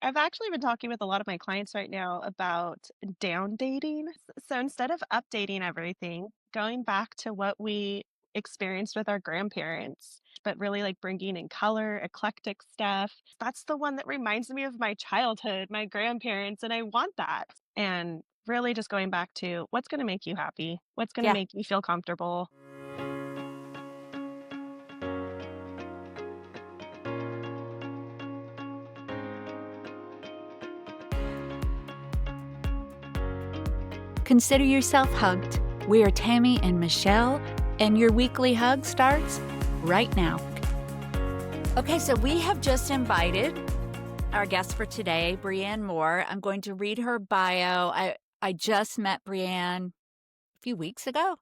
I've actually been talking with a lot of my clients right now about down dating. So instead of updating everything, going back to what we experienced with our grandparents, but really like bringing in color, eclectic stuff. That's the one that reminds me of my childhood, my grandparents, and I want that. And really just going back to what's going to make you happy, what's going to Yeah. make you feel comfortable. Consider yourself hugged. We are Tammy and Michelle, and your weekly hug starts right now. Okay, so we have just invited our guest for today, Breanne Moore. I'm going to read her bio. I just met Breanne a few weeks ago,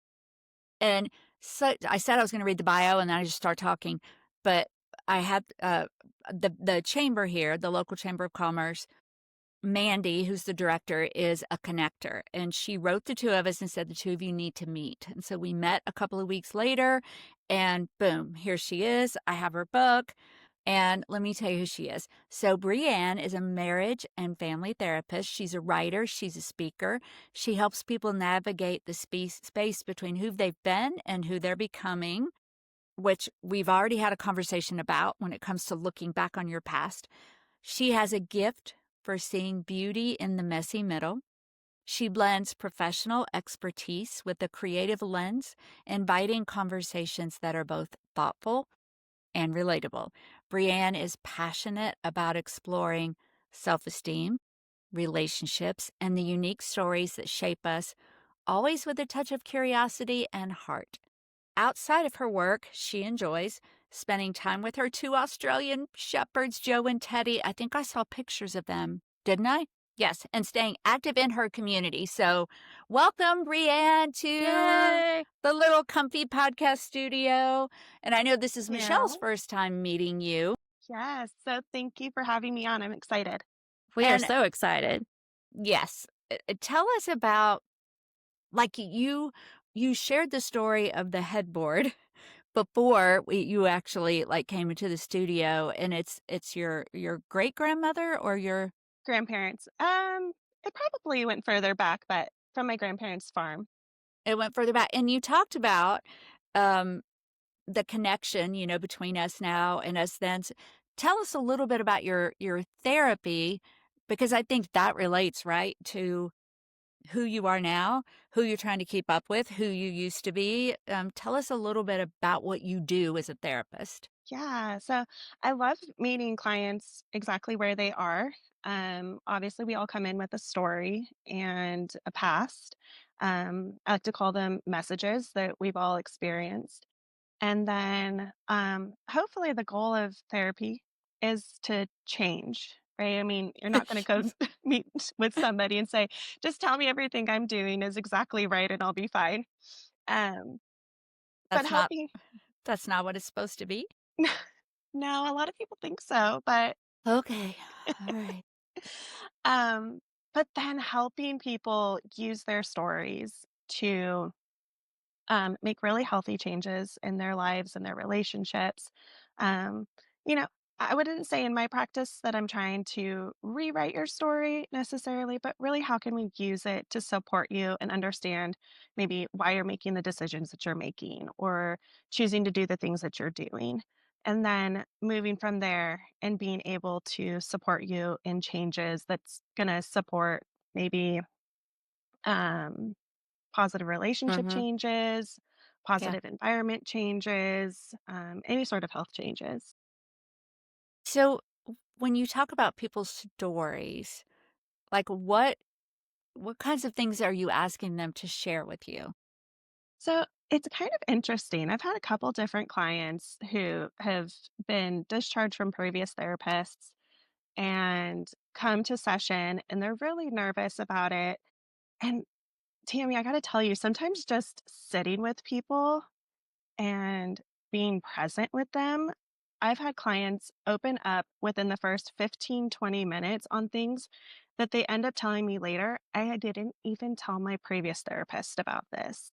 and so I said I was going to read the bio, and then I just start talking. But I had the chamber here, the local chamber of commerce. Mandy, who's the director, is a connector, and she wrote the two of us and said the two of you need to meet. And so we met a couple of weeks later, and boom, here she is. I have her book, and let me tell you who she is. So Breanne is a marriage and family therapist. She's a writer. She's a speaker. She helps people navigate the space between who they've been and who they're becoming, which we've already had a conversation about when it comes to looking back on your past. She has a gift for seeing beauty in the messy middle. She blends professional expertise with a creative lens, inviting conversations that are both thoughtful and relatable. Breanne is passionate about exploring self-esteem, relationships, and the unique stories that shape us, always with a touch of curiosity and heart. Outside of her work, she enjoys spending time with her two Australian shepherds, Joe and Teddy. I think I saw pictures of them, didn't I? Yes, and staying active in her community. So, welcome, Breanne, to Yay! the little comfy podcast studio. And I know this is Michelle's You. first time meeting you. Yes. So thank you for having me on. I'm excited. We are And so excited. Yes. Tell us about like you shared the story of the headboard before you actually like came into the studio, and it's your great grandmother or your grandparents, it probably went further back, but from my grandparents' farm. it went further back, and you talked about um the connection, between us now and us then. Tell us a little bit about your therapy, because I think that relates right to who you are now, who you're trying to keep up with, who you used to be. Tell us a little bit about what you do as a therapist. Yeah. So I love meeting clients exactly where they are. Obviously, we all come in with a story and a past. I like to call them messages that we've all experienced. And then hopefully, the goal of therapy is to change, right? I mean, you're not going to go meet with somebody and say, just tell me everything I'm doing is exactly right and I'll be fine. Um, but That's not helping, that's not what it's supposed to be. no, a lot of people think so, but Okay. All right. um, but then helping people use their stories to make really healthy changes in their lives and their relationships. Um, you know, I wouldn't say in my practice that I'm trying to rewrite your story necessarily, but really, how can we use it to support you and understand maybe why you're making the decisions that you're making or choosing to do the things that you're doing? And then moving from there and being able to support you in changes that's going to support maybe um, positive relationship Mhm. changes, Yeah. positive environment changes, any sort of health changes. So when you talk about people's stories, like what kinds of things are you asking them to share with you? So it's kind of interesting. I've had a couple different clients who have been discharged from previous therapists and come to session and they're really nervous about it. And Tammy, I got to tell you, sometimes just sitting with people and being present with them. I've had clients open up within the first 15, 20 minutes on things that they end up telling me later. I didn't even tell my previous therapist about this.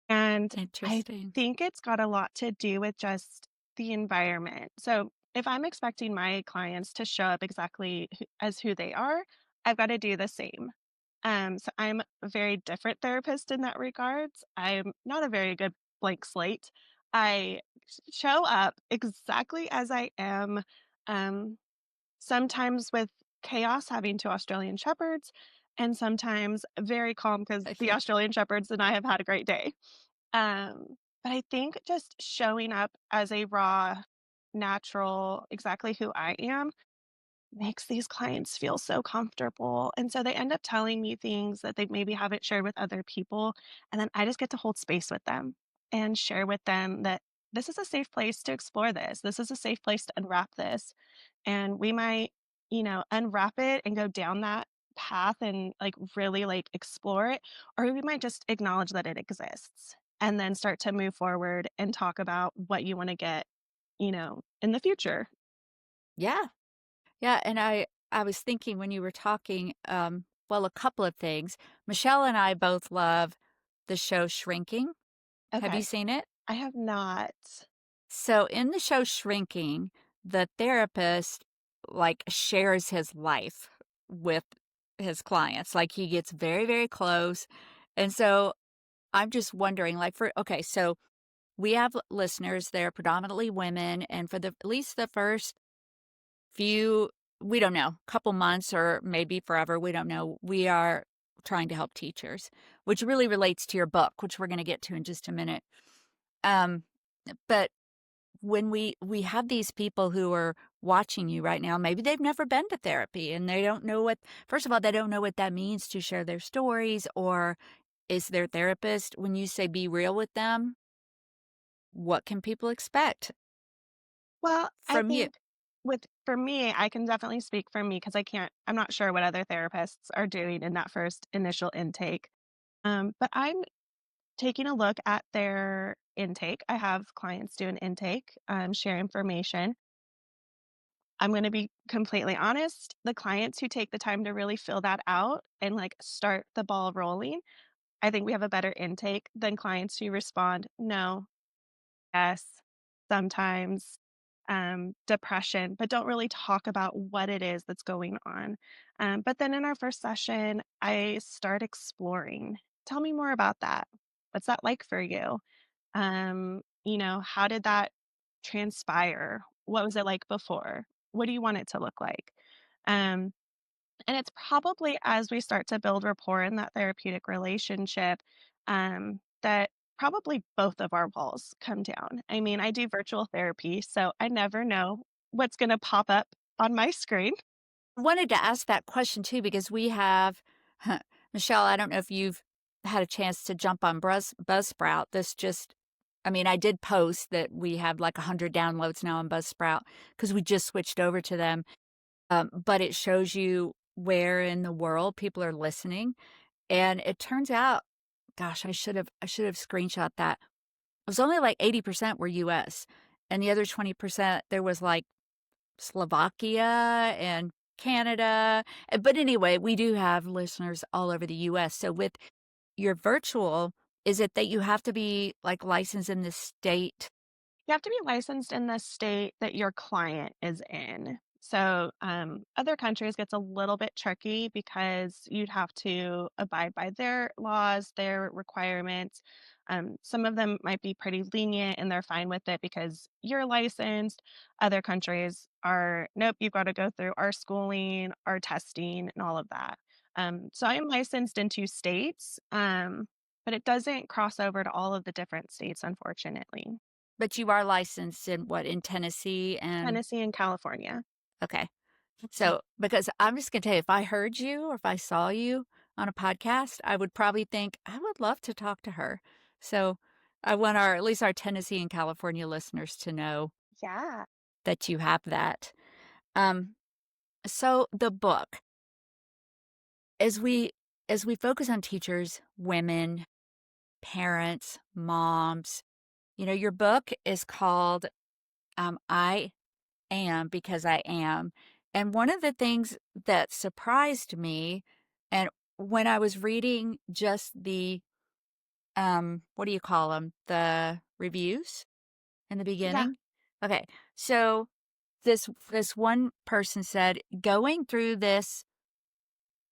And I Interesting. think it's got a lot to do with just the environment. So if I'm expecting my clients to show up exactly as who they are, I've got to do the same. So I'm a very different therapist in that regards. I'm not a very good blank slate. I show up exactly as I am. Um, Sometimes with chaos, having 2 Australian Shepherds, and sometimes very calm because the Okay. Australian Shepherds and I have had a great day. But I think just showing up as a raw, natural, exactly who I am makes these clients feel so comfortable, and so they end up telling me things that they maybe haven't shared with other people, and then I just get to hold space with them and share with them that this is a safe place to explore this. This is a safe place to unwrap this, and we might, unwrap it and go down that path and, like, really, like, explore it, or we might just acknowledge that it exists and then start to move forward and talk about what you wanna get, in the future. Yeah. Yeah, and I was thinking when you were talking, well, a couple of things. Michelle and I both love the show Shrinking. Have you Okay. seen it? I have not. So in the show Shrinking, the therapist like shares his life with his clients. Like he gets very, very close. And so I'm just wondering, like for okay, so we have listeners, they're predominantly women, and for the at least the first few, we don't know, couple months or maybe forever, we don't know. We are trying to help teachers, which really relates to your book, which we're going to get to in just a minute. Um, but when we have these people who are watching you right now, maybe they've never been to therapy and they don't know what, first of all, they don't know what that means to share their stories or is their therapist. When you say be real with them, what can people expect Well, I from you? think for me, I can definitely speak for me because I'm not sure what other therapists are doing in that first initial intake. But I'm taking a look at their intake. I have clients do an intake, share information. I'm going to be completely honest. The clients who take the time to really fill that out and like start the ball rolling, I think we have a better intake than clients who respond, no, yes, sometimes, depression, but don't really talk about what it is that's going on. But then in our first session, I start exploring. Tell me more about that. What's that like for you? How did that transpire? What was it like before? What do you want it to look like? Um, and it's probably as we start to build rapport in that therapeutic relationship, that probably both of our walls come down. I mean, I do virtual therapy, so I never know what's going to pop up on my screen. Wanted to ask that question too because we have Michelle, I don't know if you've had a chance to jump on Buzzsprout. This just I mean, I did post that we have like 100 downloads now on Buzzsprout because we just switched over to them. But it shows you where in the world people are listening. And it turns out, gosh, I should have screenshot that. It was only like 80% were US. And the other 20%, there was like Slovakia and Canada. But anyway, we do have listeners all over the US. So with your virtual, is it that you have to be like licensed in the state? You have to be licensed in the state that your client is in. So, other countries gets a little bit tricky because you'd have to abide by their laws, their requirements. Some of them might be pretty lenient and they're fine with it because you're licensed. Other countries are, nope, you've got to go through our schooling, our testing, and all of that. So I am licensed in 2 states, but it doesn't cross over to all of the different states, unfortunately. But you are licensed in what, in Tennessee and Tennessee and California. okay. So, because I'm just going to tell you, if I heard you or if I saw you on a podcast, I would probably think, I would love to talk to her. So, I want at least our Tennessee and California listeners to know Yeah. that you have that. Um, so the book, as we, as we focus on teachers, women, parents, moms, your book is called, I Am Because I Am. And one of the things that surprised me, and when I was reading just the, what do you call them? The reviews in the Yeah. beginning. Okay. So this one person said, going through this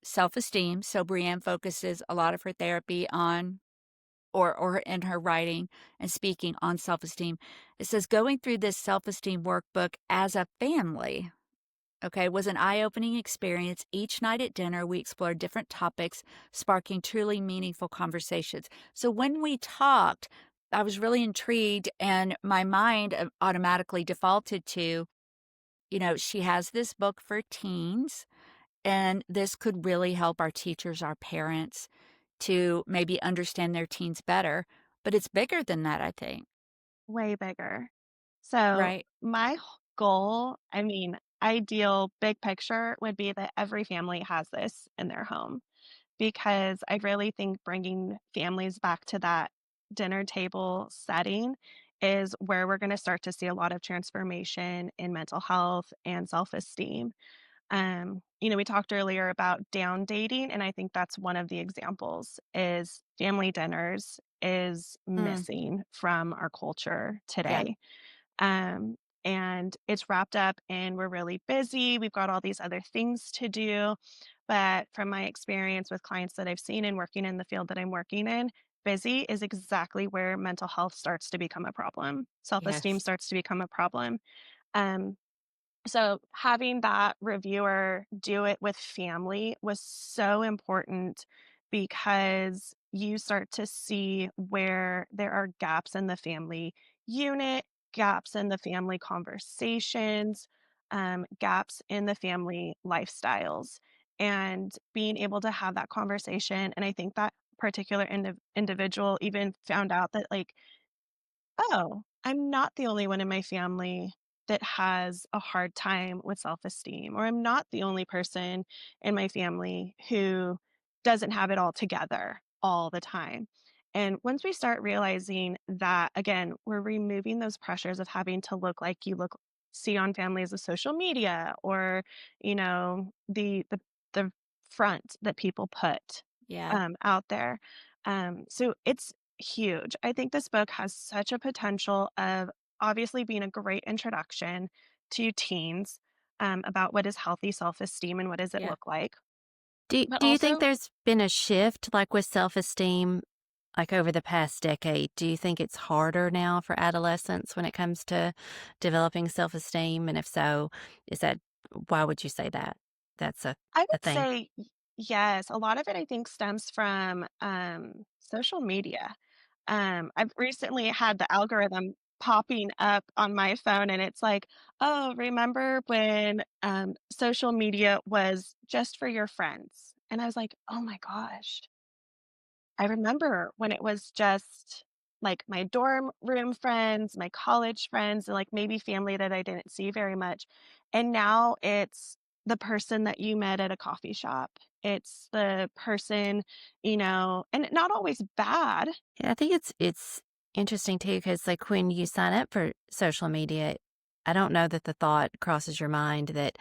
self-esteem, so Breanne focuses a lot of her therapy on or in her writing and speaking on self-esteem. It says going through this self-esteem workbook as a family, okay, was an eye-opening experience. Each night at dinner, we explored different topics, sparking truly meaningful conversations. So when we talked, I was really intrigued, and my mind automatically defaulted to, she has this book for teens, and this could really help our teachers, our parents to maybe understand their teens better. But it's bigger than that, I think. Way bigger. So, Right? my goal, I mean, ideal big picture would be that every family has this in their home because I really think bringing families back to that dinner table setting is where we're going to start to see a lot of transformation in mental health and self esteem. We talked earlier about down dating, and I think that's one of the examples is family dinners is Mm, missing from our culture yeah. today. Um, and it's wrapped up and we're really busy. We've got all these other things to do. But from my experience with clients that I've seen and working in the field that I'm working in, busy is exactly where mental health starts to become a problem. Self esteem Yes. starts to become a problem. Um, so having that reviewer do it with family was so important because you start to see where there are gaps in the family unit, gaps in the family conversations, gaps in the family lifestyles, and being able to have that conversation. And I think that particular individual even found out that, like, oh, I'm not the only one in my family that has a hard time with self-esteem, or I'm not the only person in my family who doesn't have it all together all the time. And once we start realizing that, again, we're removing those pressures of having to look like you see on families of social media or, the front that people put Yeah. out there. So it's huge. I think this book has such a potential of obviously being a great introduction to teens about what is healthy self esteem and what does it Yeah. look like. But Do you think also, there's been a shift, like, with self-esteem, like, over the past decade? Do you think it's harder now for adolescents when it comes to developing self-esteem? And if so, is that why would you say that? That's I a would thing? say yes. A lot of it, I think, stems from social media. I've recently had the algorithm popping up on my phone, and it's like, oh, remember when social media was just for your friends? And I was like, oh my gosh, I remember when it was just like my dorm room friends, my college friends, and like maybe family that I didn't see very much. And now it's the person that you met at a coffee shop. It's the person, and not always bad. Yeah, I think it's interesting too, because, like, when you sign up for social media, I don't know that the thought crosses your mind that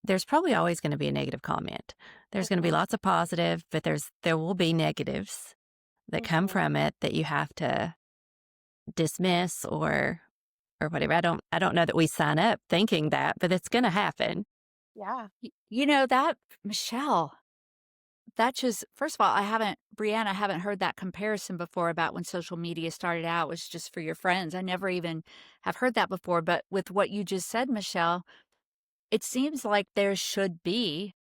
there's probably always gonna be a negative comment. There's gonna be Hmm. lots of positive, but there will be negatives that come Hmm. from it that you have to dismiss or whatever. I don't know that we sign up thinking that, but it's gonna happen. Yeah. That, Michelle, that just, first of all, Brianne, I haven't heard that comparison before about when social media started out was just for your friends. I never even have heard that before. But with what you just said, Michelle, it seems like there should be,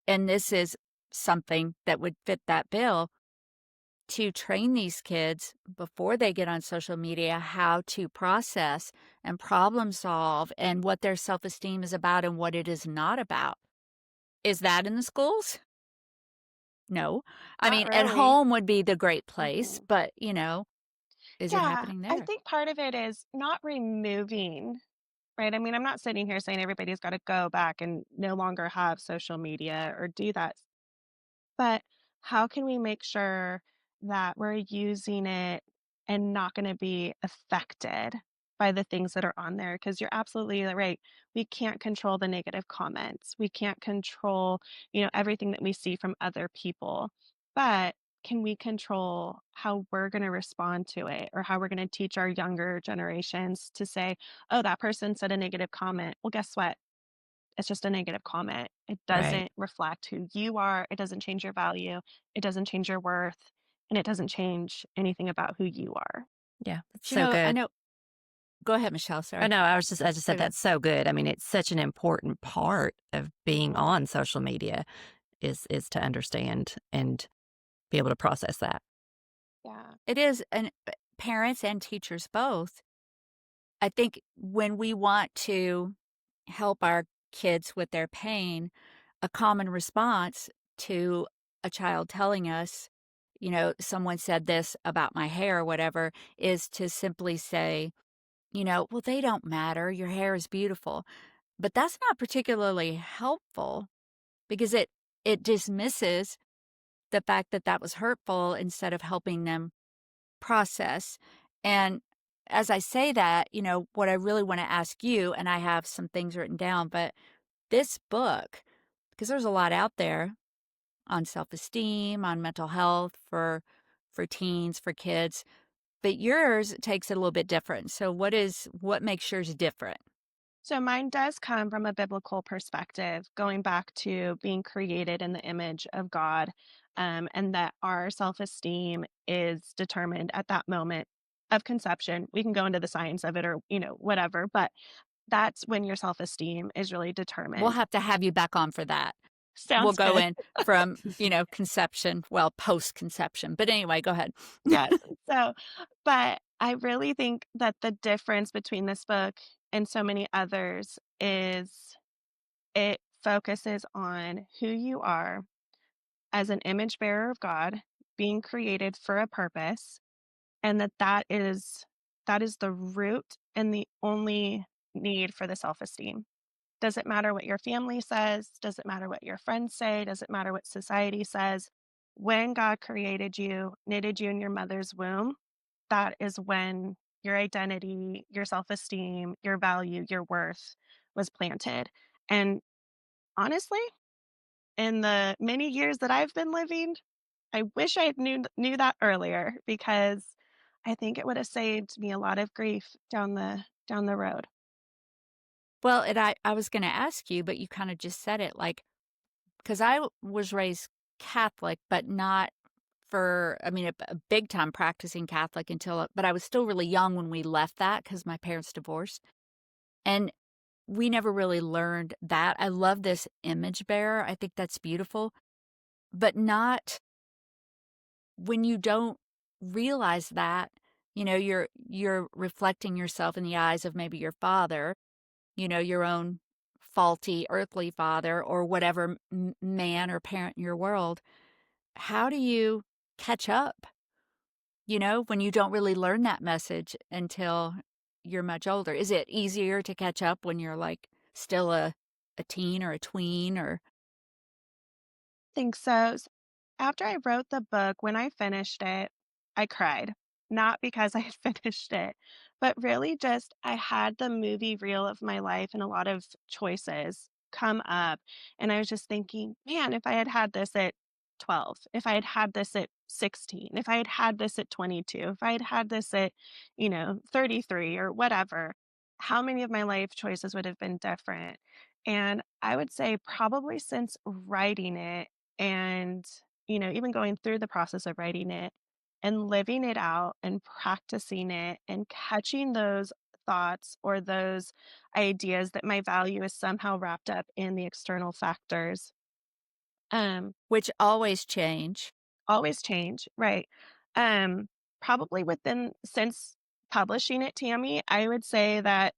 and this is something that would fit that bill, to train these kids before they get on social media how to process and problem solve and what their self esteem is about and what it is not about. Is that in the schools? No. I Not mean, at really. home would be the great place, Hmm. but, is it Yeah. happening I there? think part of it is not removing. Right? I mean, I'm not sitting here saying everybody's gotta go back and no longer have social media or do that, but how can we make sure that we're using it and not gonna be affected by the things that are on there? Because 'cause you're absolutely right. We can't control the negative comments. We can't control, everything that we see from other people, but can we control how we're going to respond to it or how we're going to teach our younger generations to say, oh, that person said a negative comment. Well, guess what? It's just a negative comment. It Right. doesn't reflect who you are. It doesn't change your value. It doesn't change your worth. And it doesn't change anything about who you are. Yeah, that's Do you so know, I good. know go ahead, Michelle, Oh, sorry. no, I just Go said ahead. that's so good. I mean, it's such an important part of being Mhm. on social media is to understand and be able to process that. Yeah. It is, and parents and teachers both. I think when we want to help our kids with their pain, a common response to a child telling us, someone said this about my hair or whatever, is to simply say, well, they don't matter. Your hair is beautiful. But that's not particularly helpful because it dismisses the fact that that was hurtful instead of helping them process. And as I say that, what I really want to ask you, and I have some things written down, but this book, because there's a lot out there on self-esteem, on mental health for teens, for kids, but yours takes it a little bit different. So what makes yours different? So mine does come from a biblical perspective, going back to being created in the image of God, and that our self-esteem is determined at that moment of conception. We can go into the science of it or, whatever, but that's when your self-esteem is really We'll determined. have to have you back on for that. We'll Sounds go good. in from, conception, well, post-conception. But anyway, go ahead. Yes. So, but I really think that the difference between this book and so many others is it focuses on who you are as an image bearer of God, being created for a purpose, and that is the root and the only need for the self-esteem. Doesn't matter what your family says, doesn't matter what your friends say, doesn't matter what society says. When God created you, knitted you in your mother's womb, that is when your identity, your self-esteem, your value, your worth was planted. And honestly, in the many years that I've been living, I wish I had knew that earlier because I think it would have saved me a lot of grief down the road. Well, and I was gonna ask you, but you kinda just said it, like, 'cause was raised Catholic, but not for I mean, a big time practicing Catholic until but I was still really young when we left that because my parents divorced, and we never really learned that. I love this image bearer, I think that's beautiful, but not when you don't realize that, you're reflecting yourself in the eyes of maybe your father, your own faulty earthly father or whatever man or parent in your world. How do you catch up, when you don't really learn that message until you're much older? Is it easier to catch up when you're like still a teen or a tween or Think so. After I wrote the book, when I finished it, I cried. Not because I had finished it, but really just I had the movie reel of my life and a lot of choices come up. And I was just thinking, man, if I had had this at 12, if I had had this at 16, if I had had this at 22, if I had had this at, 33 or whatever, how many of my life choices would have been different? And I would say probably since writing it, and, even going through the process of writing it and living it out and practicing it and catching those thoughts or those ideas that my value is somehow wrapped up in the external factors. Um, which always change? Always change, right. Um, Probably within since publishing it, Tammy, I would say that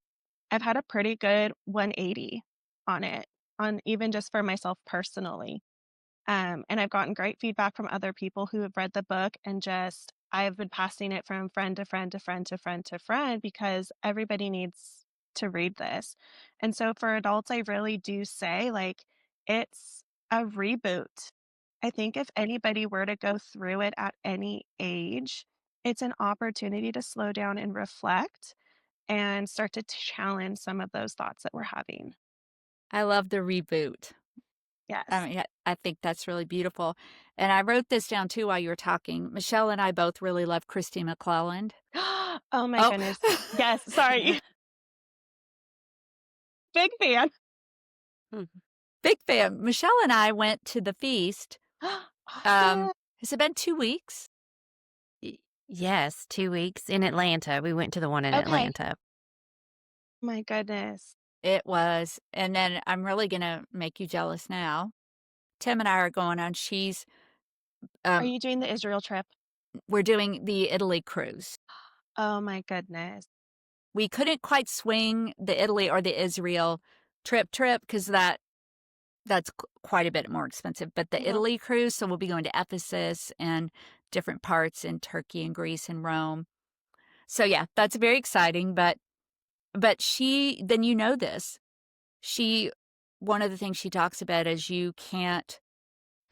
I've had a pretty good 180 on it, on even just for myself personally. And I've gotten great feedback from other people who have read the book and just I've been passing it from friend to friend to friend to friend to friend because everybody needs to read this. And so for adults, I really do say like it's a reboot. I think if anybody were to go through it at any age, it's an opportunity to slow down and reflect and start to challenge some of those thoughts that we're having. I love the reboot. Yes. I mean, I think that's really beautiful, and I wrote this down too while you were talking. Michelle and I both really love Christy McClelland. Oh my Oh. goodness. Yes, sorry. Big fan. Mhm. Big fan. Michelle and I went to the feast, Awesome. has it been 2 weeks? Y Yes, 2 weeks in Atlanta. We went to the one in Okay. Atlanta. My goodness. It was, and then I'm really gonna make you jealous now. Tim and I are going on Are um, you doing the Israel trip? we're doing the Italy cruise. Oh my goodness. We couldn't quite swing the Italy or the Israel trip because that's quite a bit more expensive, but the Mhm. Italy cruise, so we'll be going to Ephesus and different parts in Turkey and Greece and Rome. So, yeah, that's very exciting, but she then you know this. She one of the things she talks about is I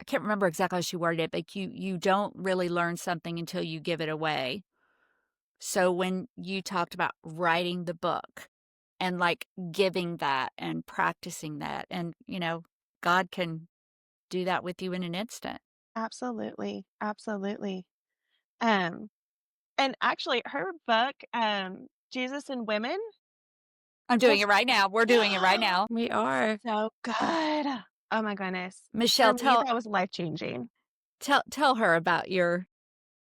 can't remember exactly how she worded it, but you don't really learn something until you give it away. So when you talked about writing the book and, like, giving that and practicing that and, God can do that with you in an instant. Absolutely. Absolutely. Um, and actually her book, Jesus and Women, I'm doing it just right now. We're doing it right now. We are. so good. Oh my goodness. For Michelle, me, that was life-changing. tell her about your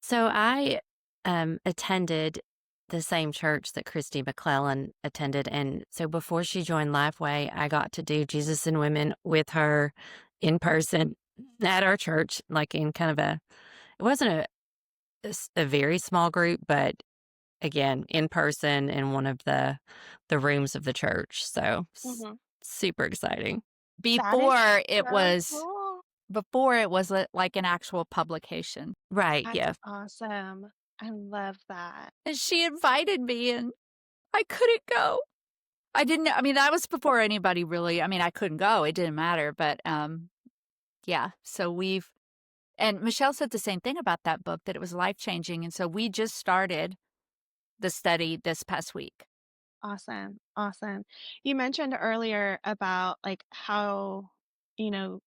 So I, attended the same church that Christy McClellan attended, and so before she joined Lifeway, I got to do Jesus and Women with her in person at our church, like, in kind of it wasn't a very small group, but again, in person in one of the rooms of the church, so Mhm. super exciting. That is before it so was cool. like an actual publication. Right, That's yeah. awesome. I love that. And she invited me and I couldn't go. I mean, that was before anybody really I mean, I couldn't go, it didn't matter, but, yeah, so and Michelle said the same thing about that book, that it was life-changing, and so we just started the study this past week. Awesome, awesome. You mentioned earlier about, like, how, you know,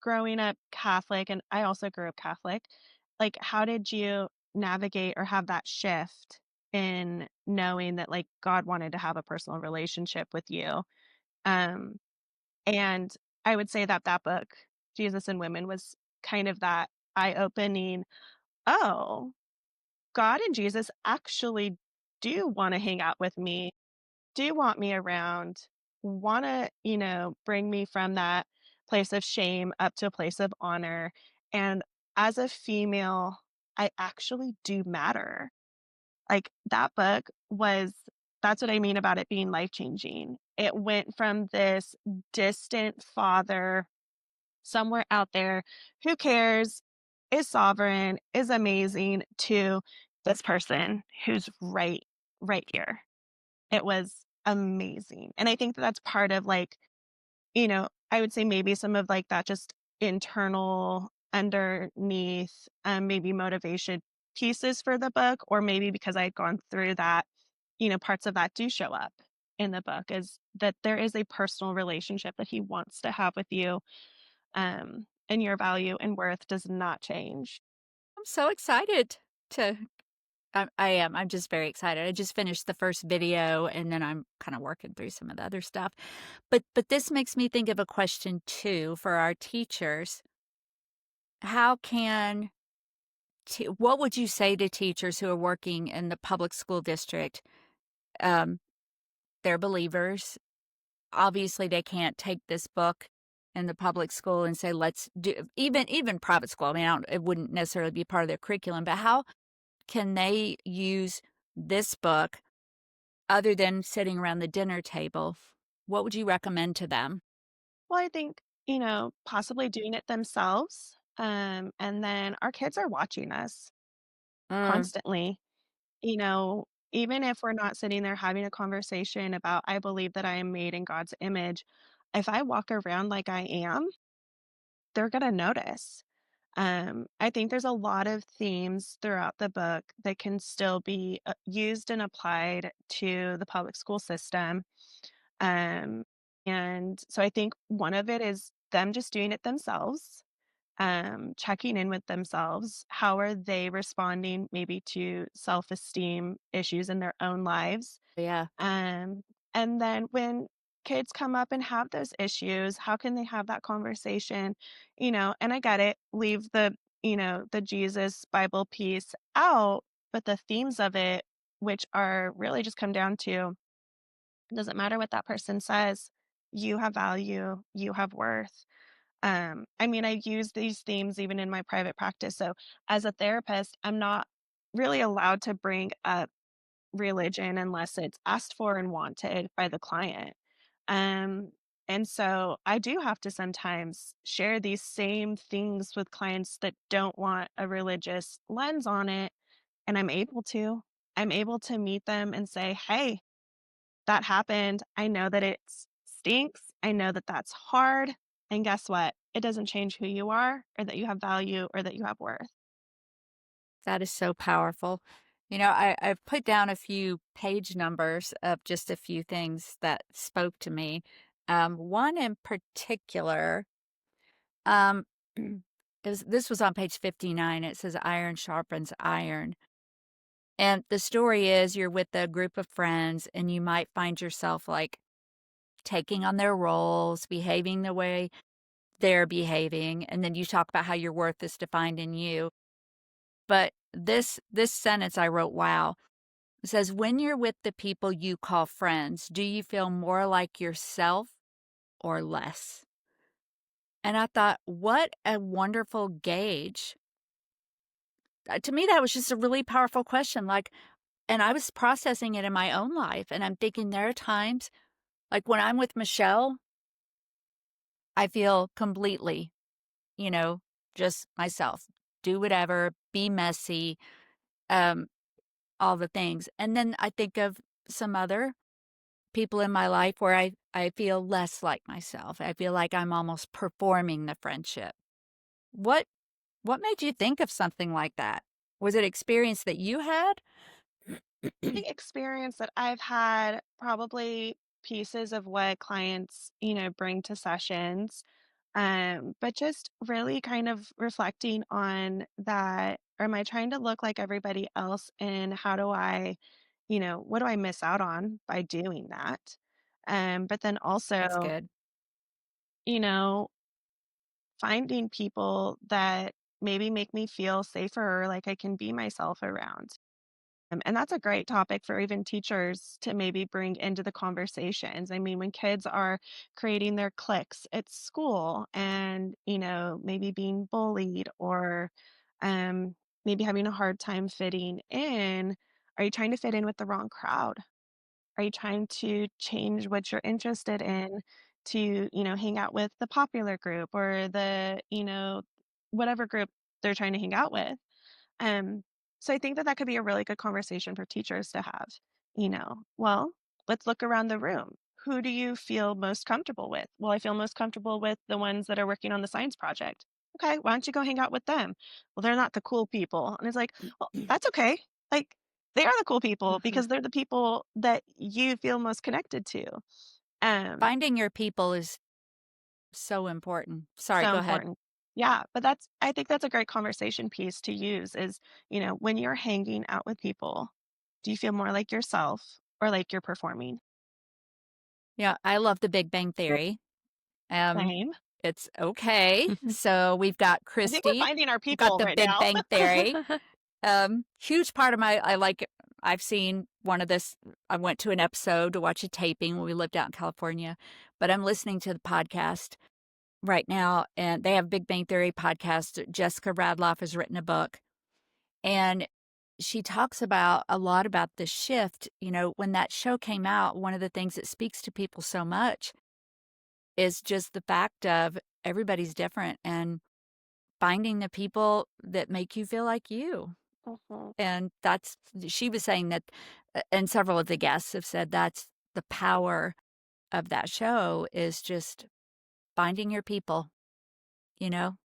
growing up Catholic, and I also grew up Catholic, like, how did you navigate or have that shift in knowing that, like, God wanted to have a personal relationship with you? Um, and I would say that that book, Jesus and Women, was kind of that eye-opening, "Oh, God and Jesus actually do wanna hang out with me, do want me around, wanna, bring me from that place of shame up to a place of honor. And as a female, I actually do matter." Like, that book was that's what I mean about it being life-changing. It went from this distant father somewhere out there who cares, is sovereign, is amazing, to this person who's right here. It was amazing, and I think that that's part of, like, I would say maybe some of, like, that just internal underneath, maybe motivation pieces for the book, or maybe because I had gone through that, parts of that do show up in the book, is that there is a personal relationship that he wants to have with you, and your value and worth does not change. I'm so excited to I am. I'm just very excited. I just finished the first video and then I'm kind of working through some of the other stuff. But this makes me think of a question too for our teachers. How can what would you say to teachers who are working in the public school district? Um, they're believers. Obviously, they can't take this book in the public school and say, let's do even private school. I mean, it wouldn't necessarily be part of their curriculum, but how can they use this book other than sitting around the dinner table? What would you recommend to them? Well, I think, possibly doing it themselves, and then our kids are watching us Mm, constantly. Even if we're not sitting there having a conversation about, "I believe that I am made in God's image," if I walk around like I am, they're gonna notice. I think there's a lot of themes throughout the book that can still be, used and applied to the public school system. Um, and so I think one of it is them just doing it themselves, checking in with themselves. How are they responding maybe to self-esteem issues in their own lives? Yeah. Um, and then when kids come up and have those issues, how can they have that conversation? And I get it, leave the Jesus Bible piece out, but the themes of it, which are really just come down to it doesn't matter what that person says, you have value, you have worth. I mean, I use these themes even in my private practice. So as a therapist, I'm not really allowed to bring up religion unless it's asked for and wanted by the client. Um, and so I do have to sometimes share these same things with clients that don't want a religious lens on it. And I'm able to. I'm able to meet them and say, hey, that happened. I know that it stinks. I know that that's hard. And guess what? It doesn't change who you are or that you have value or that you have worth. That is so powerful. I've put down a few page numbers of just a few things that spoke to me. One in particular, um, this was on page 59. It says, "Iron sharpens iron." And the story is you're with a group of friends and you might find yourself like taking on their roles, behaving the way they're behaving. And then you talk about how your worth is defined in you. But this sentence I wrote, wow. It says, "When you're with the people you call friends, do you feel more like yourself or less?" And I thought, what a wonderful gauge. To me, that was just a really powerful question. Like, and I was processing it in my own life. And I'm thinking there are times, like when I'm with Michelle, I feel completely, you know, just myself, do whatever, be messy, um, all the things. And then I think of some other people in my life where I feel less like myself. I feel like I'm almost performing the friendship. What what made you think of something like that? Was it experience that you had? The experience that I've had, probably pieces of what clients, bring to sessions. But just really kind of reflecting on that. Am I trying to look like everybody else? And how do what do I miss out on by doing that? But then That's also, good. you know, finding people that maybe make me feel safer or like I can be myself around. And that's a great topic for even teachers to maybe bring into the conversations. I mean, when kids are creating their cliques at school and, maybe being bullied or um, maybe having a hard time fitting in, are you trying to fit in with the wrong crowd? Are you trying to change what you're interested in to, hang out with the popular group or whatever group they're trying to hang out with? Um, so I think that that could be a really good conversation for teachers to have. Well, let's look around the room. Who do you feel most comfortable with? Well, I feel most comfortable with the ones that are working on the science project. Okay, why don't you go hang out with them? Well, they're not the cool people. And it's like, well, that's okay. Like, they are the cool people Mhm. because they're the people that you feel most connected to. Um, Finding your people is so important. Sorry, So go ahead. important. Yeah, but I think that's a great conversation piece to use is, when you're hanging out with people, do you feel more like yourself or like you're performing? Yeah, I love The Big Bang Theory. Um, Same. it's okay. So we've got I think we're Christy, finding our we've got people The right Big now. Bang Theory. Huge part of my I like I've seen one of this I went to an episode to watch a taping when we lived out in California, but I'm listening to the podcast right now, and they have Big Bang Theory podcast. Jessica Radloff has written a book, and she talks about a lot about the shift. When that show came out, one of the things that speaks to people so much is just the fact of everybody's different and finding the people that make you feel like you. Mhm. And that's she was saying that, and several of the guests have said that's the power of that show is just finding your people, you know,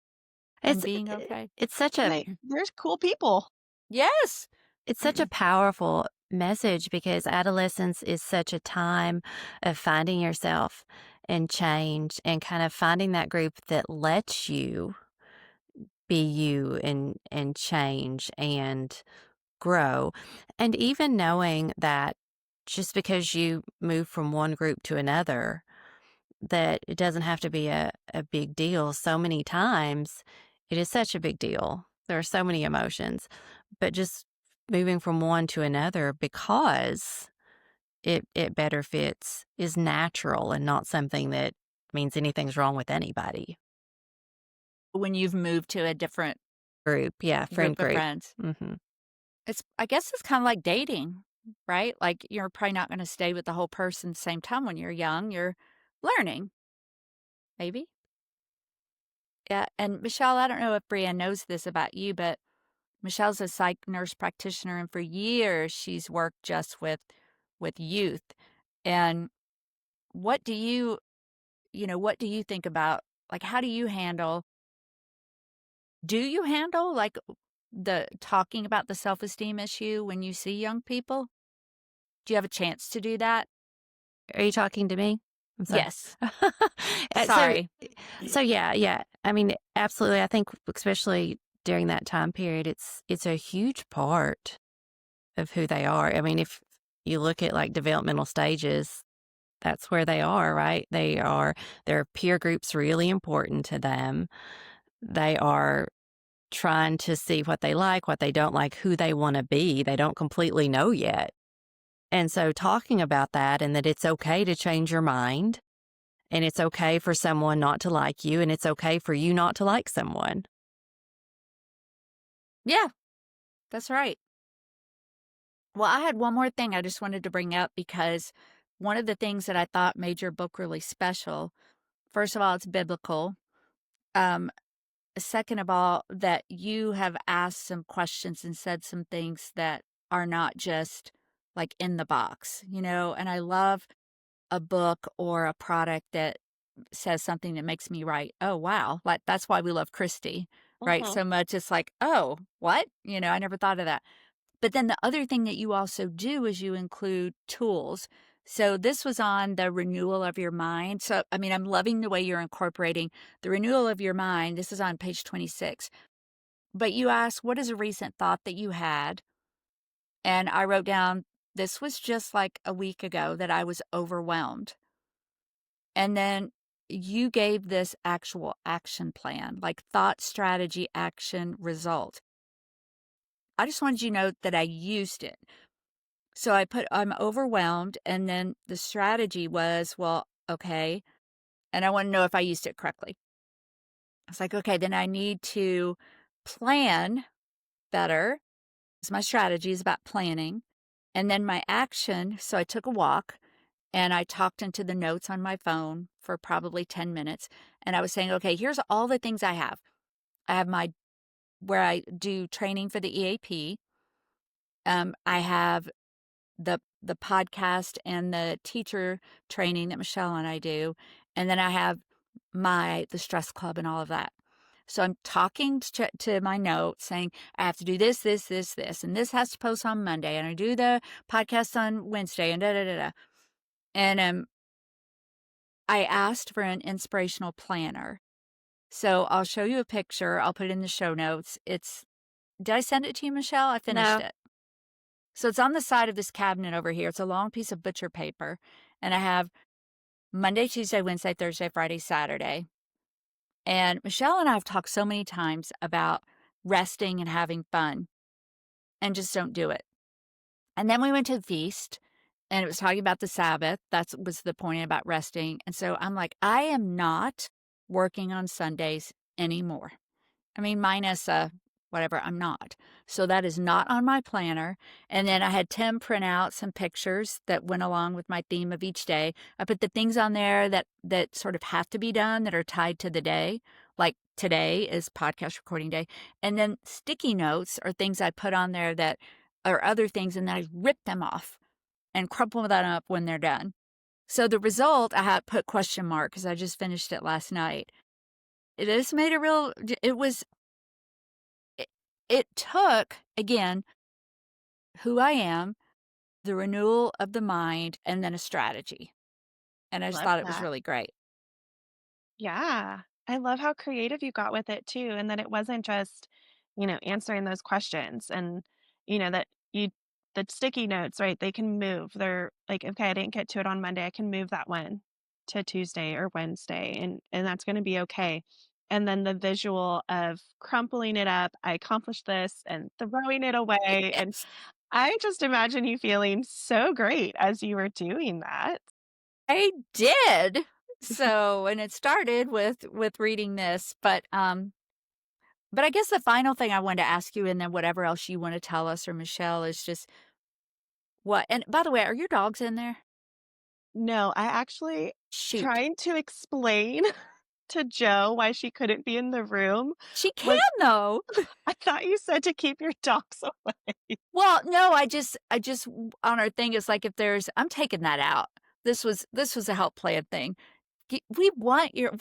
and It's being okay. it's such And a there's cool people. Yes. it's such a powerful message because adolescence is such a time of finding yourself. and change and kind of finding that group that lets you be you and change and grow. And even knowing that just because you move from one group to another, that it doesn't have to be a big deal. So many times it is such a big deal. There are so many emotions, but just moving from one to another because it better fits is natural and not something that means anything's wrong with anybody. When you've moved to a different Group, yeah, friend group of group. friends. Mhm. I guess it's kinda like dating, right? Like, you're probably not gonna stay with the whole person the same time when you're young, you're learning, maybe? Yeah, and Michelle, I don't know if Breanne knows this about you, but Michelle's a psych nurse practitioner, and for years, she's worked just with youth. And what do what do you think about like, how do you handle, like, the talking about the self-esteem issue when you see young people? Do you have a chance to do that? Are you talking to me? I'm sorry. Yes. Uh, so Sorry. so yeah, yeah. I mean, absolutely. I think especially during that time period, it's a huge part of who they are. I mean, if you look at like developmental stages, that's where they are, right? Their peer group's really important to them. They are trying to see what they like, what they don't like, who they want to be. They don't completely know yet. And so talking about that and that it's okay to change your mind and it's okay for someone not to like you and it's okay for you not to like someone. Yeah, that's right. Well, I had one more thing I just wanted to bring up because one of the things that I thought made your book really special, first of all, it's biblical. Um, Second of all, that you have asked some questions and said some things that are not just like in the box, and I love a book or a product that says something that makes me write, "Oh, wow." Like, that's why we love Christy, right? Mhm. So much. It's like, "Oh, what?" I never thought of that. But then the other thing that you also do is you include tools. So this was on the renewal of your mind. So, I mean, I'm loving the way you're incorporating the renewal of your mind. This is on page 26. But you asked, what is a recent thought that you had? And I wrote down, this was just like a week ago that I was overwhelmed. And then you gave this actual action plan, like thought, strategy, action, result. I just wanted you to know that I used it. So I put, I'm overwhelmed. And then the strategy was, well, okay. And I want to know if I used it correctly. I was like, okay, then I need to plan better. So my strategy is about planning. And then my action. So I took a walk and I talked into the notes on my phone for probably 10 minutes. And I was saying, okay, here's all the things I have. I have my, where I do training for the EAP. I have the podcast and the teacher training that Michelle and I do, and then I have the stress club and all of that. So I'm talking to my notes saying, I have to do this, this, this, this, and this has to post on Monday, and I do the podcast on Wednesday, and da da da da. And I asked for an inspirational planner. So I'll show you a picture. I'll put it in the show notes. Did I send it to you, Michelle? I finished No. it. So it's on the side of this cabinet over here. It's a long piece of butcher paper. And I have Monday, Tuesday, Wednesday, Thursday, Friday, Saturday. And Michelle and I have talked so many times about resting and having fun and just don't do it. And then we went to the feast and it was talking about the Sabbath. That was the point about resting. And so I'm like, I am not working on Sundays anymore. I mean, minus whatever, I'm not. So that is not on my planner. And then I had Tim print out some pictures that went along with my theme of each day. I put the things on there that sort of have to be done that are tied to the day. Like today is podcast recording day. And then sticky notes are things I put on there that are other things, and then I rip them off and crumple that up when they're done. So the result, I had put question mark because I just finished it last night. It has made a real, it was it took, again, who I am, the renewal of the mind, and then a strategy. And I just Love thought it was that. really great. Yeah. I love how creative you got with it too, and that it wasn't just, answering those questions and, that you the sticky notes, right? They can move. They're like, okay, I didn't get to it on Monday. I can move that one to Tuesday or Wednesday, and that's going to be okay. And then the visual of crumpling it up, I accomplished this and throwing it away. And Yes. I just imagine you feeling so great as you were doing that. I did. So, and it started with reading this, but I guess the final thing I wanted to ask you, and then whatever else you want to tell us or Michelle, is just what, and by the way, are your dogs in there? No, I actually Shoot. trying to explain to Joe why she couldn't be in the room She can was though. I thought you said to keep your dogs away. Well, no, I just on our thing is like if there's I'm taking that out. This was a help plan thing. We want your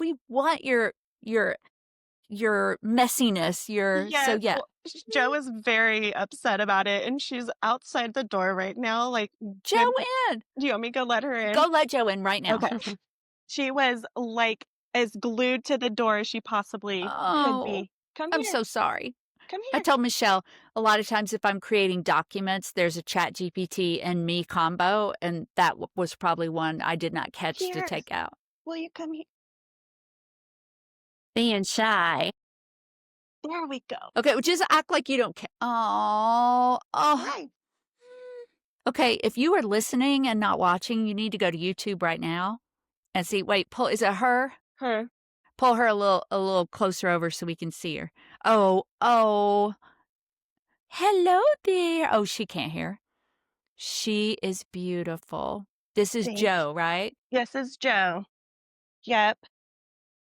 your messiness, your so Yes, yeah. well, Joe is very upset about it, and she's outside the door right now, like, Joe good in. do you want me to go let her Go in? let Joe in right now. Okay. She was, like, as glued to the door as she possibly could Oh, be. "Come I'm here, so sorry. come I here, told Michelle a lot of times if I'm creating documents, there's a Chat GPT and me combo, and that was probably one I did not catch to here, take out. will you come here?" Being shy. There we go. Okay, well, just act like you don't care. Oh, oh. Hi. Okay, if you are listening and not watching, you need to go to YouTube right now and see. Wait, pull. Is it her? Her. Pull her a little closer over so we can see her. Oh, oh. Hello there. Oh, she can't hear. She is beautiful. This is Thank Joe, right? This is Joe. Yep.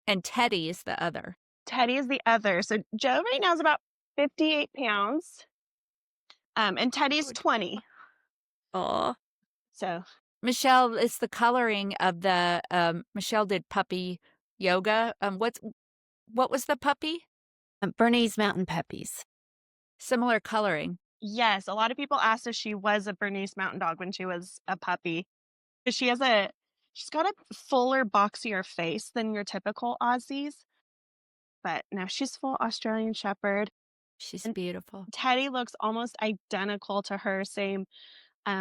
And Teddy is the other. Teddy is the other. So Joe right now is about 58 pounds, and Teddy's Good. 20. Oh. So Michelle, it's the coloring of the Michelle did puppy yoga. What was the puppy? Bernese Mountain Puppies. Similar coloring. yes, a lot of people asked if she was a Bernese Mountain Dog when she was a puppy. 'Cause she's got a fuller, boxier face than your typical Aussies, but no, she's full Australian Shepherd. She's And beautiful. Teddy looks almost identical to her, same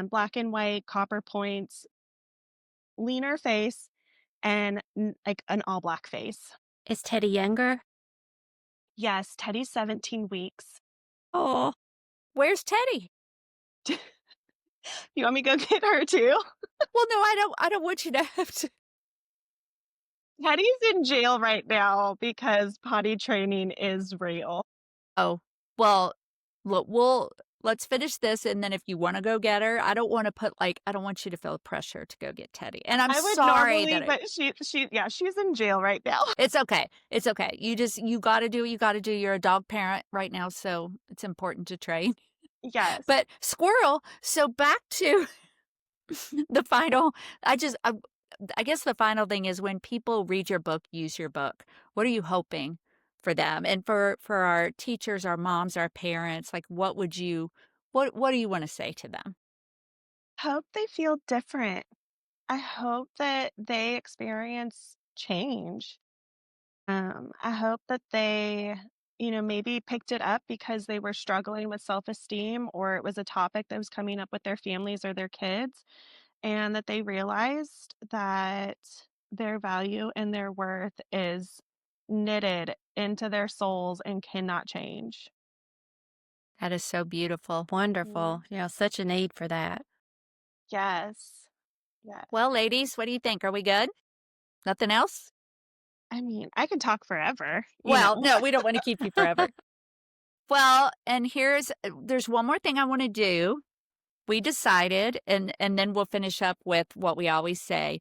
black and white, copper points, leaner face, and like an all black face. Is Teddy younger? Yes, Teddy's 17 weeks. Oh, Where's Teddy? You want me to go get her too? Well, no, I don't want you to have to. Teddy's in jail right now because potty training is real. Oh, well, look, let's finish this, and then if you want to go get her, I don't want you to feel pressure to go get Teddy. And I'm I would sorry normally, that but yeah, she's in jail right now. it's okay. It's okay. You got to do what you got to do. You're a dog parent right now, so it's important to train. Yes. But squirrel. So back to the final. I just I guess the final thing is when people read your book, use your book. What are you hoping for them and for our teachers, our moms, our parents? Like, what do you want to say to them? Hope they feel different. I hope that they experience change. I hope that they, maybe picked it up because they were struggling with self-esteem or it was a topic that was coming up with their families or their kids, and that they realized that their value and their worth is knitted into their souls and cannot change. That is so beautiful. wonderful. Mm. Such a need for that. Yes. Yes. Well, ladies, what do you think? Are we good? Nothing else? I mean, I can talk forever, Well, no, we don't want to keep you forever. Well, and there's one more thing I want to do. We decided, and then we'll finish up with what we always say.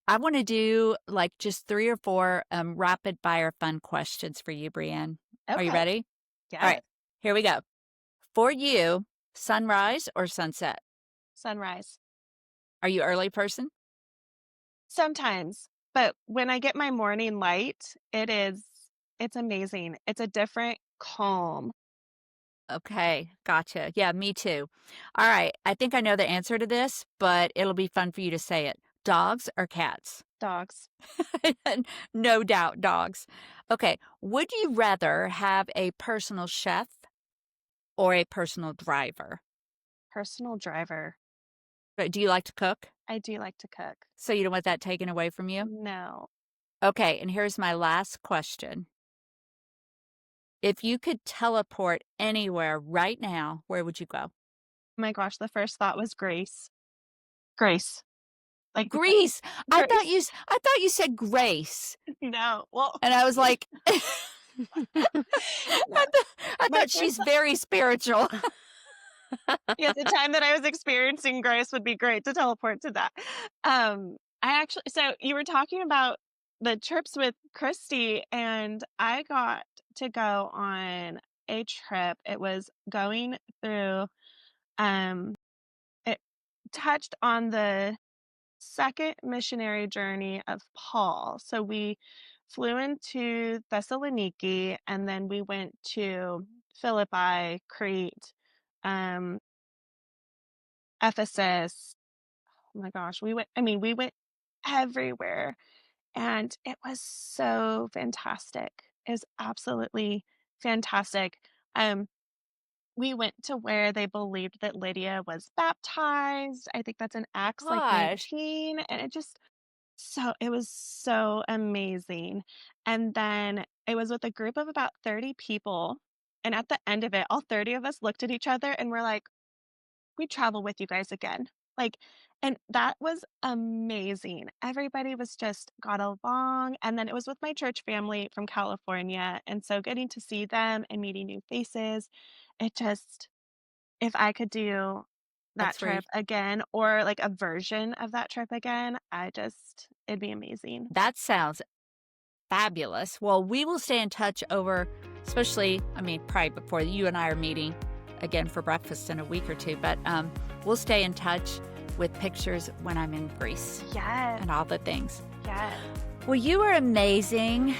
I want to do like just 3 or 4 rapid fire fun questions for you, Breanne. Are you Okay. ready? All Yes. right, here we go. For you, sunrise or sunset? Sunrise. Are you early person? Sometimes, but when I get my morning light, it's amazing. It's a different calm. Okay, gotcha. Yeah, me too. All right, I think I know the answer to this, but it'll be fun for you to say it. Dogs or cats? Dogs. No doubt, dogs. Okay. Would you rather have a personal chef or a personal driver? Personal driver. But do you like to cook? I do like to cook. So you don't want that taken away from you? No. Okay. And here's my last question. If you could teleport anywhere right now, where would you go? Oh my gosh, the first thought was Grace. Grace. Like, Greece. Grace. I thought you said grace. No. Well, And I was like, no. I My thought first she's very spiritual. Yeah, the time that I was experiencing grace would be great to teleport to that. I actually so you were talking about the trips with Christy, and I got to go on a trip. It was going through, um, it touched on the second missionary journey of Paul. So we flew into Thessaloniki, and then we went to Philippi, Crete, um, Ephesus. Oh my gosh, we went everywhere, and it was so fantastic. It was absolutely fantastic. Um, we went to where they believed that Lydia was baptized. I think that's in Acts, like, Gosh, 19, and it was so amazing. And then it was with a group of about 30 people, and at the end of it, all 30 of us looked at each other and we're like, "We travel with you guys again." Like, and that was amazing. Everybody was just got along, and then it was with my church family from California, and so getting to see them and meeting new faces, it just if I could do that that's where trip again or, like, a version of that trip again, it'd be amazing. that sounds fabulous. Well, we will stay in touch over, especially, I mean, probably before you and I are meeting again for breakfast in a week or two, but we'll stay in touch with pictures when I'm in Greece Yes, and all the things. yes. Well, you are amazing.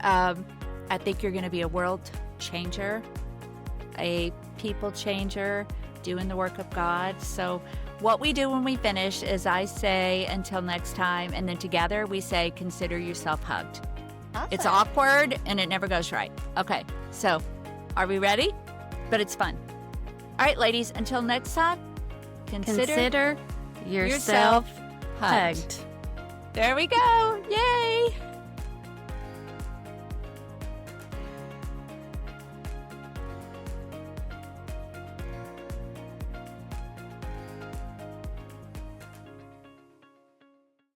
I think you're going to be a world changer, a people changer, doing the work of God. So, what we do when we finish is I say, until next time, and then together we say, consider yourself hugged. It's Awesome. awkward and it never goes right. Okay, so are we ready? But it's fun. All right, ladies, until next time, Consider yourself yourself hugged. hugged. There we go. Yay.